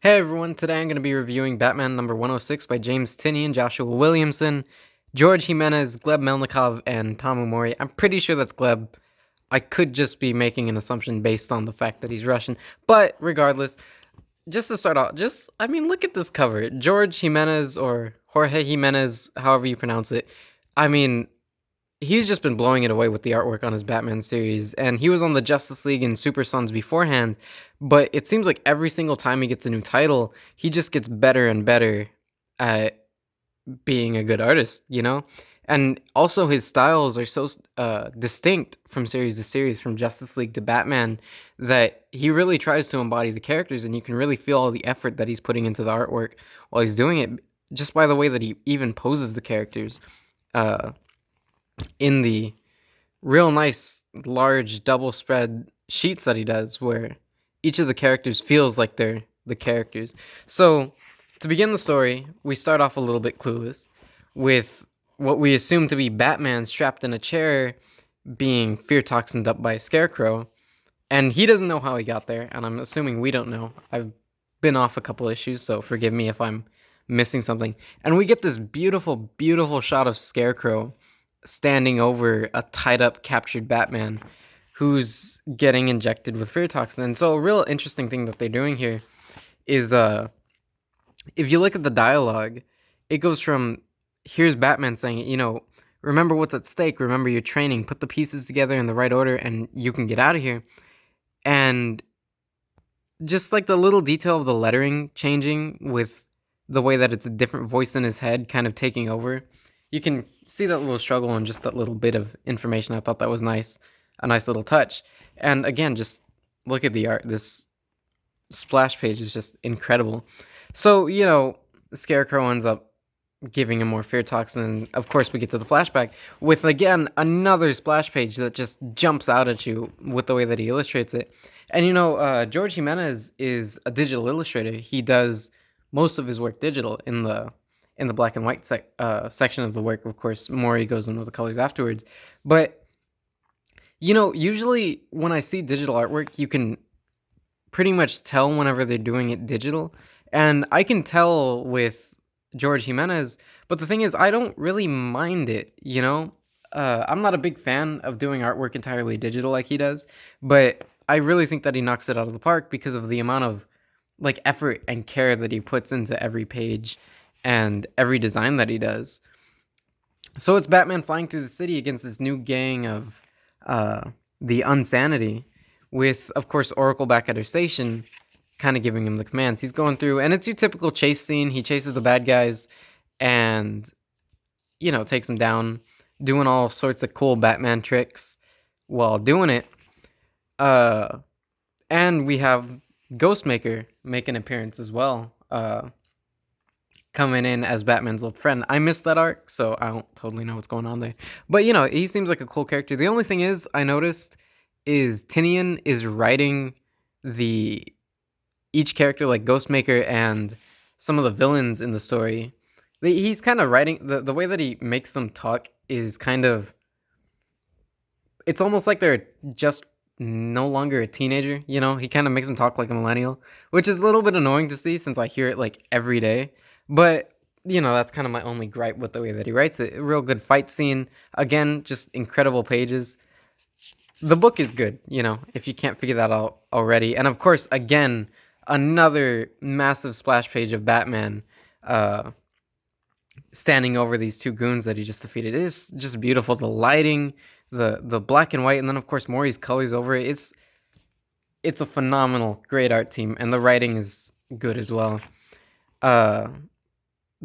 Hey everyone, today I'm going to be reviewing Batman number 106 by James Tynion, Joshua Williamson, Jorge Jimenez, Gleb Melnikov, and Tom Mori. I'm pretty sure that's Gleb. I could just be making an assumption based on the fact that he's Russian, but regardless, just to start off, look at this cover. Jorge Jimenez, or Jorge Jimenez, however you pronounce it. I mean, he's just been blowing it away with the artwork on his Batman series, and he was on the Justice League and Super Sons beforehand, but it seems like every single time he gets a new title, he just gets better and better at being a good artist, you know? And also his styles are so distinct from series to series, from Justice League to Batman, that he really tries to embody the characters, and you can really feel all the effort that he's putting into the artwork while he's doing it, just by the way that he even poses the characters. In the real nice large double spread sheets that he does, where each of the characters feels like they're the characters. So to begin the story, we start off a little bit clueless with what we assume to be Batman strapped in a chair being fear toxined up by a scarecrow, and he doesn't know how he got there, and I'm assuming we don't know. I've been off a couple issues, so forgive me if I'm missing something. And we get this beautiful shot of Scarecrow standing over a tied up, captured Batman who's getting injected with fear toxin. And so a real interesting thing that they're doing here is if you look at the dialogue, it goes from, here's Batman saying, remember what's at stake, remember your training, put the pieces together in the right order and you can get out of here. And just like the little detail of the lettering changing with the way that it's a different voice in his head kind of taking over, you can see that little struggle and just that little bit of information. I thought that was nice, a nice little touch. And again, just look at the art. This splash page is just incredible. So, Scarecrow ends up giving him more fear toxin. And of course, we get to the flashback with, again, another splash page that just jumps out at you with the way that he illustrates it. And, Jorge Jimenez is a digital illustrator. He does most of his work digital in the black and white section of the work. Of course, Mori goes in with the colors afterwards. But, usually when I see digital artwork, you can pretty much tell whenever they're doing it digital. And I can tell with Jorge Jimenez, but the thing is, I don't really mind it, I'm not a big fan of doing artwork entirely digital like he does, but I really think that he knocks it out of the park because of the amount of effort and care that he puts into every page and every design that he does. So it's Batman flying through the city against this new gang of the Unsanity, with, of course, Oracle back at her station, kind of giving him the commands. He's going through, and it's your typical chase scene. He chases the bad guys and, takes them down, doing all sorts of cool Batman tricks while doing it. And we have Ghostmaker make an appearance as well, coming in as Batman's old friend. I missed that arc, so I don't totally know what's going on there. But, he seems like a cool character. The only thing is, I noticed, is Tynion is writing each character, like Ghostmaker and some of the villains in the story. He's kind of writing, the way that he makes them talk is kind of, it's almost like they're just no longer a teenager, He kind of makes them talk like a millennial, which is a little bit annoying to see since I hear it every day. But, that's kind of my only gripe with the way that he writes it. A real good fight scene. Again, just incredible pages. The book is good, if you can't figure that out already. And of course, again, another massive splash page of Batman standing over these two goons that he just defeated. It is just beautiful. The lighting, the black and white, and then of course Mori's colors over it. It's a phenomenal, great art team, and the writing is good as well.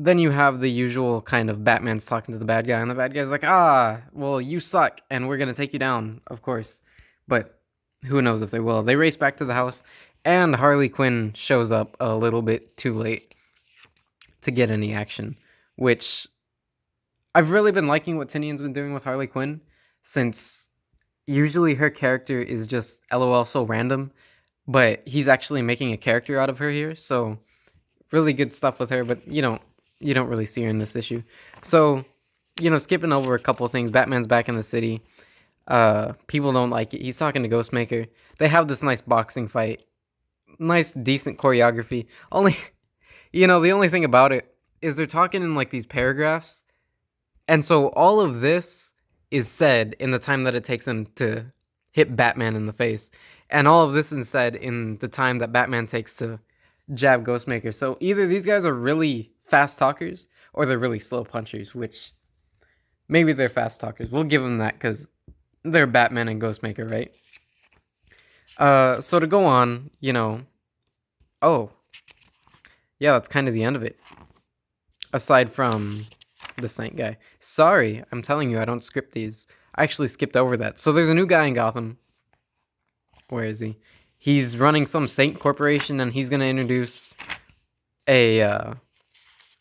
Then you have the usual kind of Batman's talking to the bad guy, and the bad guy's like, well, you suck, and we're going to take you down, of course. But who knows if they will. They race back to the house, and Harley Quinn shows up a little bit too late to get any action, which I've really been liking what Tynion's been doing with Harley Quinn, since usually her character is just LOL so random, but he's actually making a character out of her here, so really good stuff with her, but you don't really see her in this issue. So, skipping over a couple of things, Batman's back in the city. People don't like it. He's talking to Ghostmaker. They have this nice boxing fight. nice, decent choreography. Only, the only thing about it is they're talking in like these paragraphs. And so all of this is said in the time that it takes him to hit Batman in the face. And all of this is said in the time that Batman takes to jab Ghostmaker. So either these guys are really fast talkers or they're really slow punchers, which maybe they're fast talkers. We'll give them that because they're Batman and Ghostmaker, right? So to go on, oh, yeah, that's kind of the end of it. Aside from the Saint guy. Sorry, I'm telling you, I don't script these. I actually skipped over that. So there's a new guy in Gotham. Where is he? He's running some Saint corporation, and he's gonna introduce a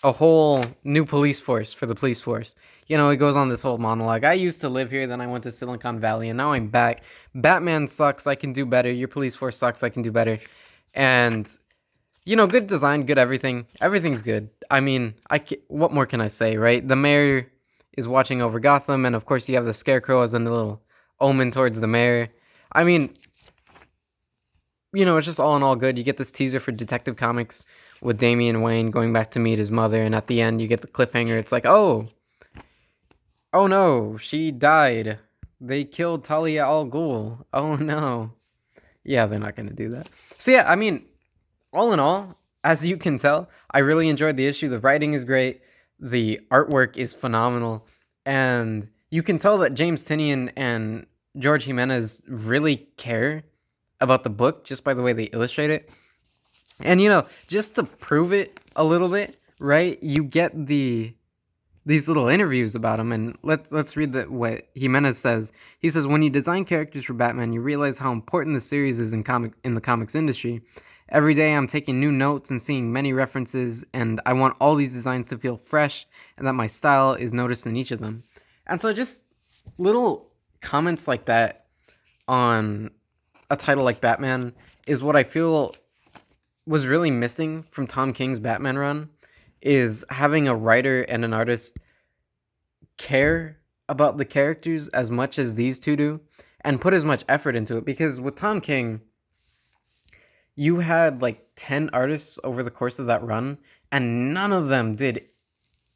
whole new police force for the police force. He goes on this whole monologue. I used to live here, then I went to Silicon Valley, and now I'm back. Batman sucks, I can do better. Your police force sucks, I can do better. And good design, good everything. Everything's good. I mean, what more can I say, right? The mayor is watching over Gotham, and of course you have the Scarecrow as a little omen towards the mayor. I mean, it's just all in all good. You get this teaser for Detective Comics with Damian Wayne going back to meet his mother, and at the end you get the cliffhanger. It's like, oh no, she died. They killed Talia al Ghul. Oh no. Yeah, they're not going to do that. So yeah, I mean, all in all, as you can tell, I really enjoyed the issue. The writing is great. The artwork is phenomenal. And you can tell that James Tynion and Jorge Jimenez really care about the book just by the way they illustrate it. And, just to prove it a little bit, right, you get these little interviews about him. And let's read what Jimenez says. He says, when you design characters for Batman, you realize how important the series is in the comics industry. Every day I'm taking new notes and seeing many references, and I want all these designs to feel fresh and that my style is noticed in each of them. And so just little comments like that on a title like Batman is what I feel was really missing from Tom King's Batman run, is having a writer and an artist care about the characters as much as these two do and put as much effort into it. Because with Tom King, you had like 10 artists over the course of that run, and none of them did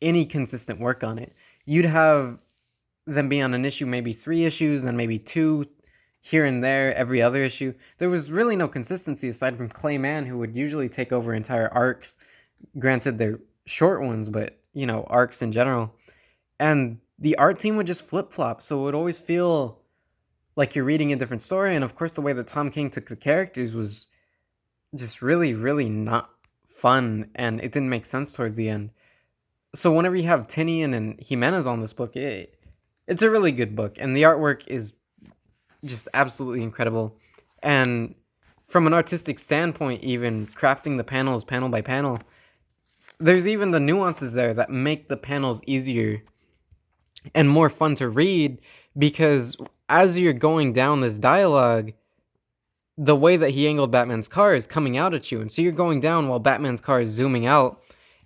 any consistent work on it. You'd have them be on an issue, maybe 3 issues, then maybe 2 here and there every other issue. There was really no consistency aside from Clay Mann, who would usually take over entire arcs. Granted, they're short ones, but, arcs in general. And the art team would just flip-flop, so it would always feel like you're reading a different story. And of course, the way that Tom King took the characters was just really, really not fun, and it didn't make sense towards the end. So whenever you have Tynion and Jimenez on this book, it's a really good book, and the artwork is just absolutely incredible. And from an artistic standpoint, even crafting the panels panel by panel, there's even the nuances there that make the panels easier and more fun to read, because as you're going down this dialogue, the way that he angled Batman's car is coming out at you. And so you're going down while Batman's car is zooming out.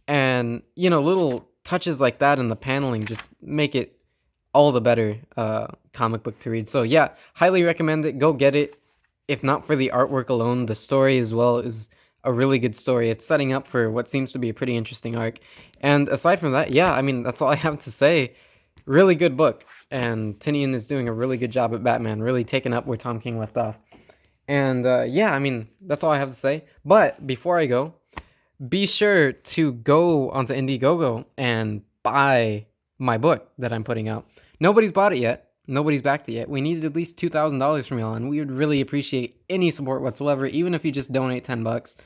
And, little touches like that in the paneling just make it all the better comic book to read. So yeah, highly recommend it. Go get it. If not for the artwork alone, the story as well is a really good story. It's setting up for what seems to be a pretty interesting arc. And aside from that, yeah, I mean, that's all I have to say. Really good book. And Tynion is doing a really good job at Batman, really taking up where Tom King left off. And yeah, I mean, that's all I have to say. But before I go, be sure to go onto Indiegogo and buy my book that I'm putting out. Nobody's bought it yet. Nobody's backed it yet. We needed at least $2,000 from y'all, and we would really appreciate any support whatsoever, even if you just donate $10.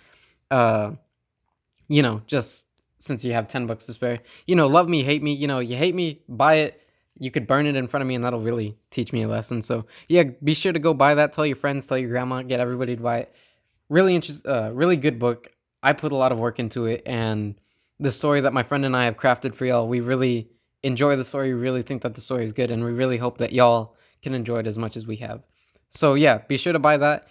Just since you have $10 to spare. Love me, hate me. You hate me, buy it. You could burn it in front of me, and that'll really teach me a lesson. So yeah, be sure to go buy that. Tell your friends, tell your grandma, get everybody to buy it. Really good book. I put a lot of work into it, and the story that my friend and I have crafted for y'all, we really enjoy the story. We really think that the story is good, and we really hope that y'all can enjoy it as much as we have. So yeah, be sure to buy that.